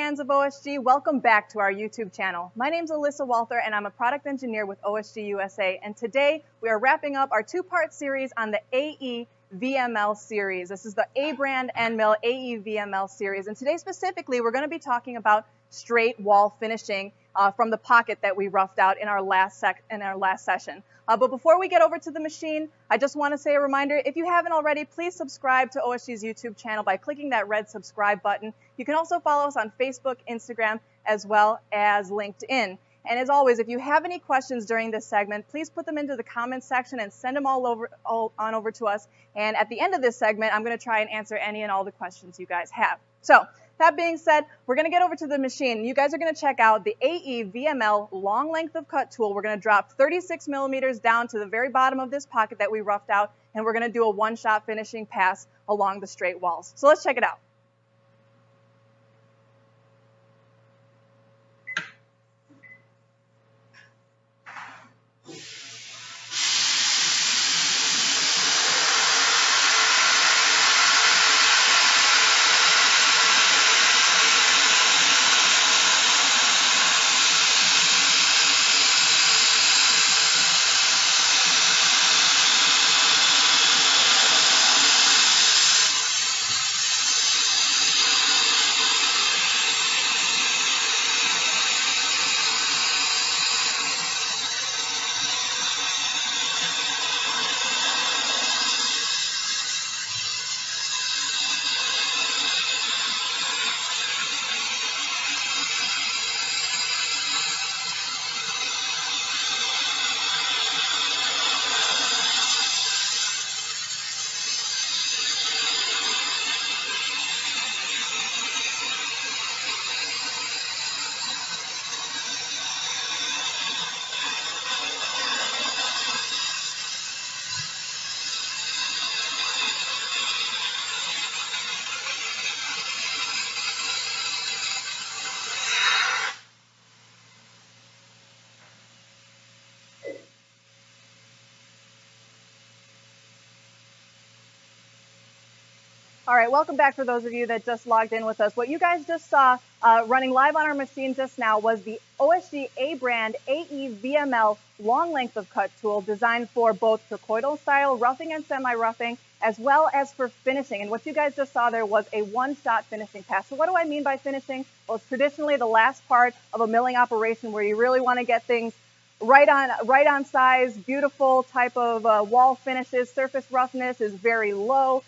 fans of OSG, welcome back to our YouTube channel. My name is Alyssa Walther and I'm a product engineer with OSG USA, and today we are wrapping up our two-part series on the AE-VML series. This is the A brand endmill AE-VML series, and today specifically we're going to be talking about straight wall finishing from the pocket that we roughed out in our last session. But before we get over to the machine, I just want to say a reminder, if you haven't already, please subscribe to OSG's YouTube channel by clicking that red subscribe button. You can also follow us on Facebook, Instagram, as well as LinkedIn. And as always, if you have any questions during this segment, please put them into the comments section and send them all on over to us. And at the end of this segment, I'm going to try and answer any and all the questions you guys have. So, that being said, we're going to get over to the machine. You guys are going to check out the AE-VML long length of cut tool. We're going to drop 36 millimeters down to the very bottom of this pocket that we roughed out, and we're going to do a one-shot finishing pass along the straight walls. So let's check it out. All right, welcome back for those of you that just logged in with us. What you guys just saw running live on our machine just now was the OSG A brand AE-VML long length of cut tool designed for both trochoidal style roughing and semi-roughing, as well as for finishing. And what you guys just saw there was a one-shot finishing pass. So what do I mean by finishing? Well, it's traditionally the last part of a milling operation where you really want to get things right on size, beautiful type of wall finishes. Surface roughness is very low.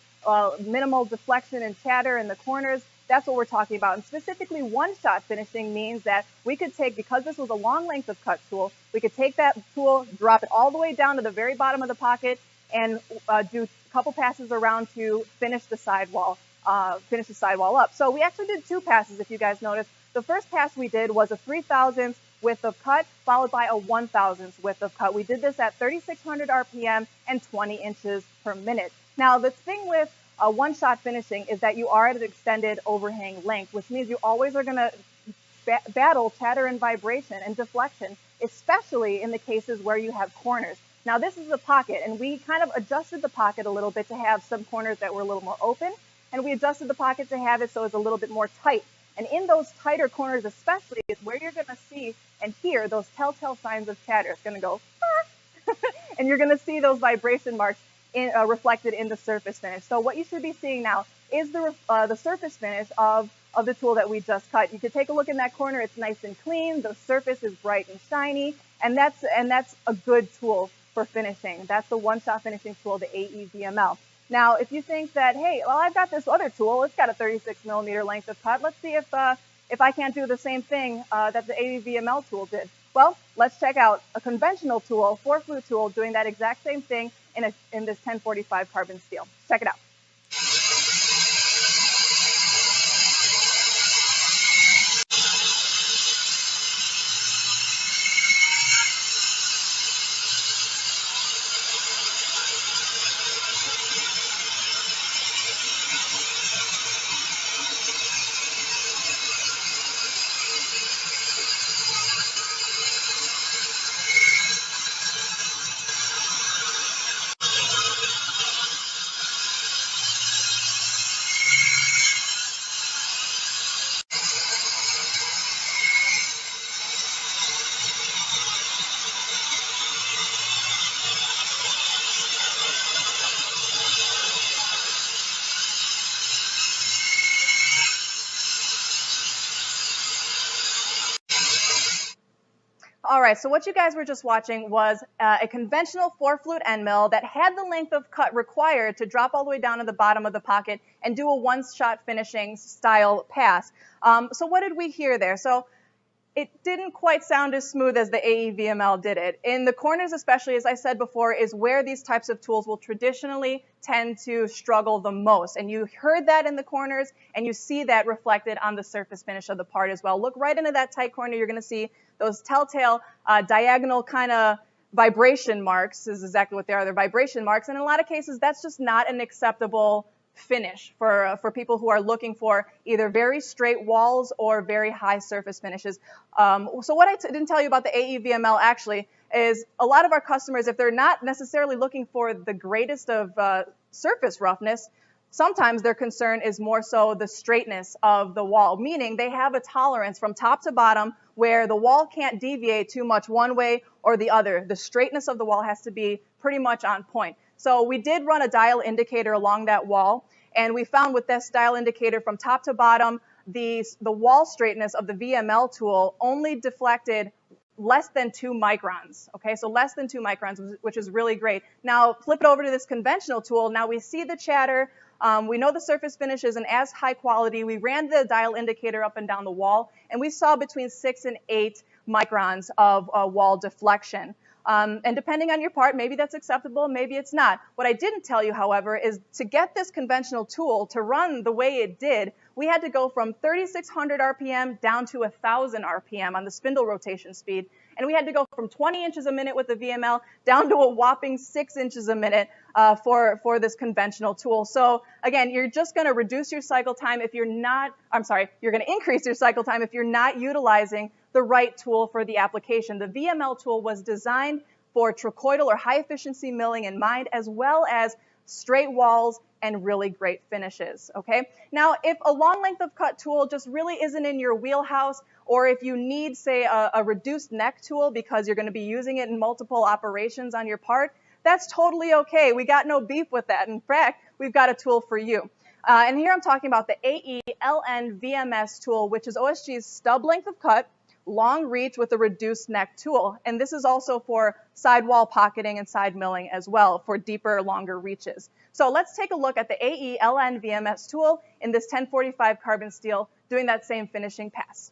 Minimal deflection and chatter in the corners. That's what we're talking about. And specifically, one-shot finishing means that we could take, because this was a long length of cut tool, we could take that tool, drop it all the way down to the very bottom of the pocket, and do a couple passes around to finish the sidewall up. So we actually did two passes, if you guys noticed. The first pass we did was a 3/1000th width of cut, followed by a 1/1000th width of cut. We did this at 3,600 RPM and 20 inches per minute. Now, the thing with one-shot finishing is that you are at an extended overhang length, which means you always are going to battle chatter and vibration and deflection, especially in the cases where you have corners. Now, this is the pocket, and we kind of adjusted the pocket a little bit to have some corners that were a little more open, and we adjusted the pocket to have it so it's a little bit more tight. And in those tighter corners especially is where you're going to see and hear those telltale signs of chatter. It's going to go, ah! And you're going to see those vibration marks reflected in the surface finish. So what you should be seeing now is the surface finish of the tool that we just cut. You can take a look in that corner. It's nice and clean. The surface is bright and shiny, and that's a good tool for finishing. That's the one-shot finishing tool, the AE-VML. Now, if you think that, hey, well, I've got this other tool. It's got a 36 millimeter length of cut. Let's see if I can't do the same thing that the AE-VML tool did. Well, let's check out a conventional tool, 4-flute tool, doing that exact same thing in this 1045 carbon steel. Check it out. All right, so what you guys were just watching was a conventional 4-flute end mill that had the length of cut required to drop all the way down to the bottom of the pocket and do a one-shot finishing style pass. So what did we hear there? So it didn't quite sound as smooth as the AE-VML did it. In the corners especially, as I said before, is where these types of tools will traditionally tend to struggle the most. And you heard that in the corners, and you see that reflected on the surface finish of the part as well. Look right into that tight corner. You're going to see those telltale diagonal kind of vibration marks. This is exactly what they are. They're vibration marks. And in a lot of cases, that's just not an acceptable finish for people who are looking for either very straight walls or very high surface finishes. So what I didn't tell you about the AE-VML actually is a lot of our customers, if they're not necessarily looking for the greatest of surface roughness, sometimes their concern is more so the straightness of the wall, meaning they have a tolerance from top to bottom where the wall can't deviate too much one way or the other. The straightness of the wall has to be pretty much on point. So we did run a dial indicator along that wall, and we found with this dial indicator from top to bottom, the wall straightness of the VML tool only deflected less than 2 microns, okay? So less than 2 microns, which is really great. Now, flip it over to this conventional tool. Now we see the chatter. We know the surface finish isn't as high quality. We ran the dial indicator up and down the wall, and we saw between 6 and 8 microns of wall deflection. And depending on your part, maybe that's acceptable, maybe it's not. What I didn't tell you, however, is to get this conventional tool to run the way it did, we had to go from 3,600 RPM down to 1,000 RPM on the spindle rotation speed. And we had to go from 20 inches a minute with the VML down to a whopping 6 inches a minute for this conventional tool. So again, you're just going to reduce your cycle time if you're not, you're going to increase your cycle time if you're not utilizing the right tool for the application. The VML tool was designed for trochoidal or high efficiency milling in mind, as well as straight walls and really great finishes, okay? Now, if a long length of cut tool just really isn't in your wheelhouse, or if you need, say, a reduced neck tool because you're going to be using it in multiple operations on your part, that's totally okay. We got no beef with that. In fact, we've got a tool for you. And here I'm talking about the AE-VMS tool, which is OSG's stub length of cut, long reach with a reduced neck tool. And this is also for sidewall pocketing and side milling as well for deeper, longer reaches. So let's take a look at the AE-VMS tool in this 1045 carbon steel doing that same finishing pass.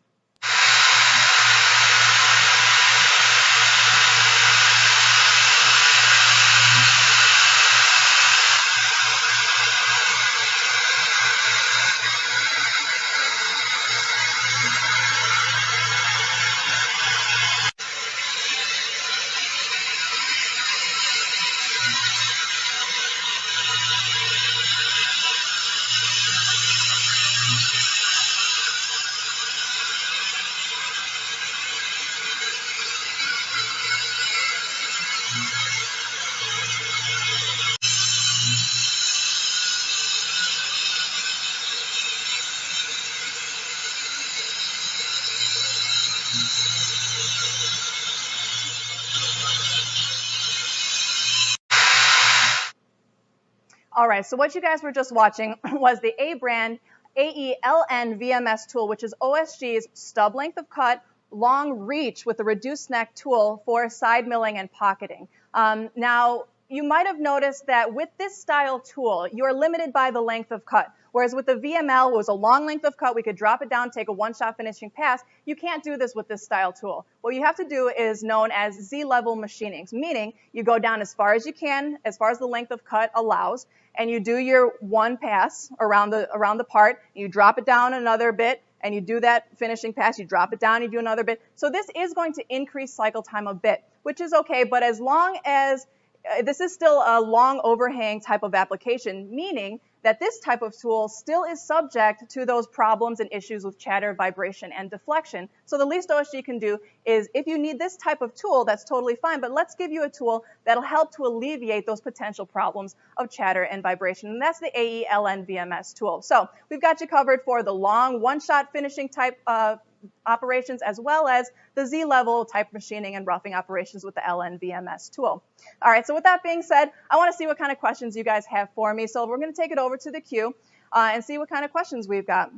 All right, so what you guys were just watching was the A-brand AE-VMS tool, which is OSG's stub length of cut, long reach with a reduced neck tool for side milling and pocketing. Now, you might have noticed that with this style tool, you are limited by the length of cut. Whereas with the VML, it was a long length of cut. We could drop it down, take a one-shot finishing pass. You can't do this with this style tool. What you have to do is known as Z-level machining, meaning you go down as far as you can, as far as the length of cut allows, and you do your one pass around the part. You drop it down another bit, and you do that finishing pass. You drop it down, you do another bit. So this is going to increase cycle time a bit, which is okay. But as long as this is still a long overhang type of application, meaning that this type of tool still is subject to those problems and issues with chatter, vibration, and deflection. So the least OSG can do is, if you need this type of tool, that's totally fine, but let's give you a tool that'll help to alleviate those potential problems of chatter and vibration, and that's the AE-VMS tool. So we've got you covered for the long one-shot finishing type operations, as well as the Z-level type machining and roughing operations with the LN-VMS tool. All right, so with that being said, I want to see what kind of questions you guys have for me. So we're going to take it over to the queue and see what kind of questions we've got.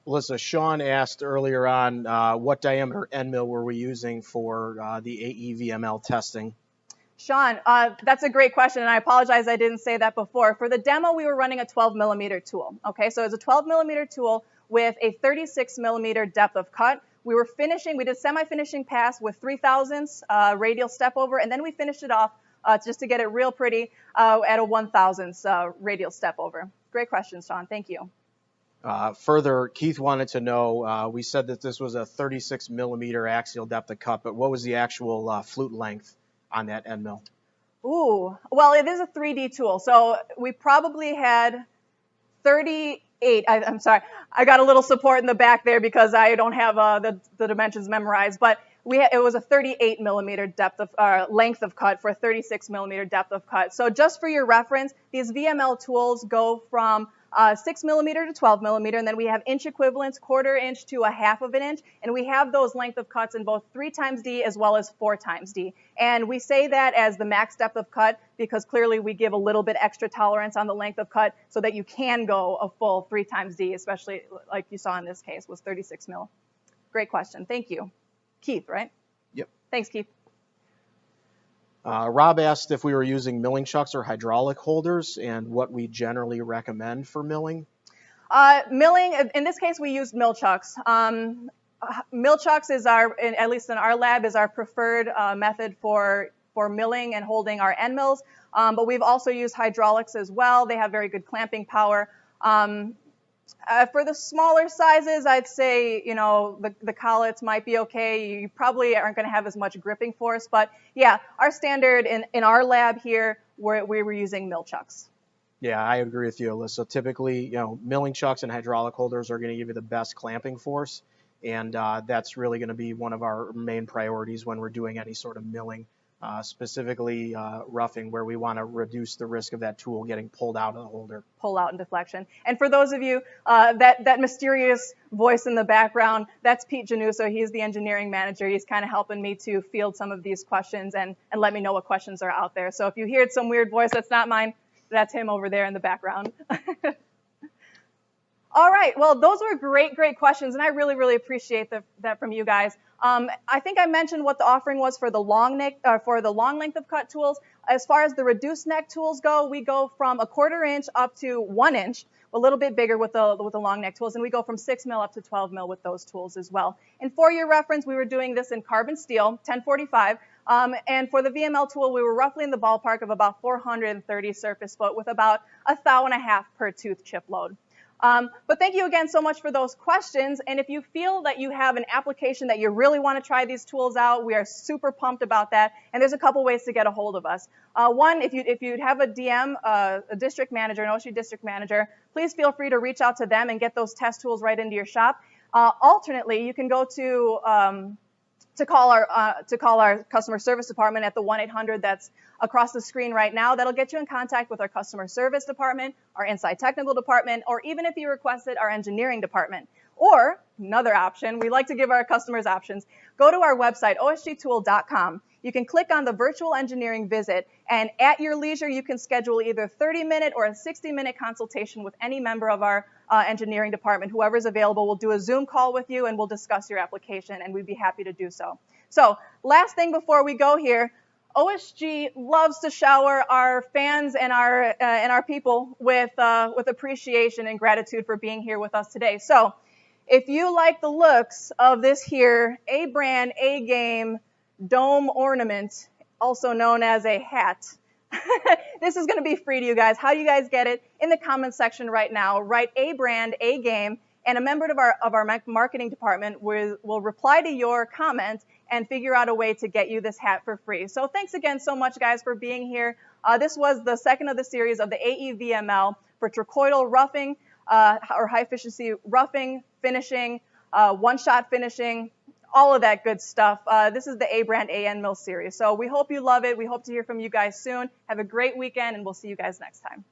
Melissa, Sean asked earlier on what diameter end mill were we using for the AE-VML testing? Sean, that's a great question, and I apologize I didn't say that before. For the demo, we were running a 12 millimeter tool. Okay, so it's a 12 millimeter tool with a 36 millimeter depth of cut. We did semi-finishing pass with 3/1000 radial step over, and then we finished it off just to get it real pretty at a 1/1000 radial step over. Great question, Sean. Thank you. Further, Keith wanted to know, we said that this was a 36 millimeter axial depth of cut, but what was the actual flute length on that end mill? Ooh, well, it is a 3D tool, so we probably had 38. I'm sorry, I got a little support in the back there because I don't have the dimensions memorized, but it was a 38 millimeter depth of length of cut for a 36 millimeter depth of cut. So just for your reference, these VML tools go from 6 millimeter to 12 millimeter, and then we have inch equivalents, 1/4 inch to 1/2 of an inch, and we have those length of cuts in both 3 times D as well as 4 times D. And we say that as the max depth of cut because clearly we give a little bit extra tolerance on the length of cut so that you can go a full 3 times D, especially like you saw in this case was 36 mil. Great question. Thank you. Keith, right? Yep. Thanks, Keith. Rob asked if we were using milling chucks or hydraulic holders and what we generally recommend for milling. Milling, in this case, we used mill chucks. Mill chucks is at least in our lab, is our preferred method for milling and holding our end mills. But we've also used hydraulics as well. They have very good clamping power. For the smaller sizes, I'd say, the collets might be okay. You probably aren't going to have as much gripping force. But yeah, our standard in our lab here, we were using mill chucks. Yeah, I agree with you, Alyssa. Typically, milling chucks and hydraulic holders are going to give you the best clamping force. And that's really going to be one of our main priorities when we're doing any sort of milling, specifically roughing, where we want to reduce the risk of that tool getting pulled out of the holder. Pull out and deflection. And for those of you, that mysterious voice in the background, that's Pete Januso. He's the engineering manager. He's kind of helping me to field some of these questions and let me know what questions are out there. So if you hear some weird voice, that's not mine. That's him over there in the background. All right, well, those were great questions, and I really appreciate that from you guys. I think I mentioned what the offering was for the long length of cut tools. As far as the reduced neck tools go, we go from a 1/4 inch up to 1 inch, a little bit bigger with the long neck tools, and we go from 6 mil up to 12 mil with those tools as well. And for your reference, we were doing this in carbon steel, 1045, and for the VML tool, we were roughly in the ballpark of about 430 surface foot with about 1.5 thou per tooth chip load. But thank you again so much for those questions. And if you feel that you have an application that you really want to try these tools out, we are super pumped about that. And there's a couple ways to get a hold of us. One, if you have a DM, a district manager, an OSG district manager, please feel free to reach out to them and get those test tools right into your shop. Alternately, you can go to call our customer service department at the 1-800 that's across the screen right now. That'll get you in contact with our customer service department, our inside technical department, or even if you requested, our engineering department. Or another option, we like to give our customers options. Go to our website, osgtool.com. You can click on the virtual engineering visit, and at your leisure, you can schedule either a 30-minute or a 60-minute consultation with any member of our engineering department. Whoever's available will do a Zoom call with you, and we'll discuss your application, and we'd be happy to do so. So last thing before we go here, OSG loves to shower our fans and our people with appreciation and gratitude for being here with us today. So if you like the looks of this here A-brand, A-game dome ornament, also known as a hat, this is going to be free to you guys. How do you guys get it? In the comments section right now, write A-brand, A-game, and a member of our marketing department will reply to your comment and figure out a way to get you this hat for free. So thanks again so much, guys, for being here. This was the second of the series of the AE-VML for trochoidal roughing, or high-efficiency roughing, finishing, one-shot finishing, all of that good stuff. This is the A-brand AN Mill series. So we hope you love it. We hope to hear from you guys soon. Have a great weekend, and we'll see you guys next time.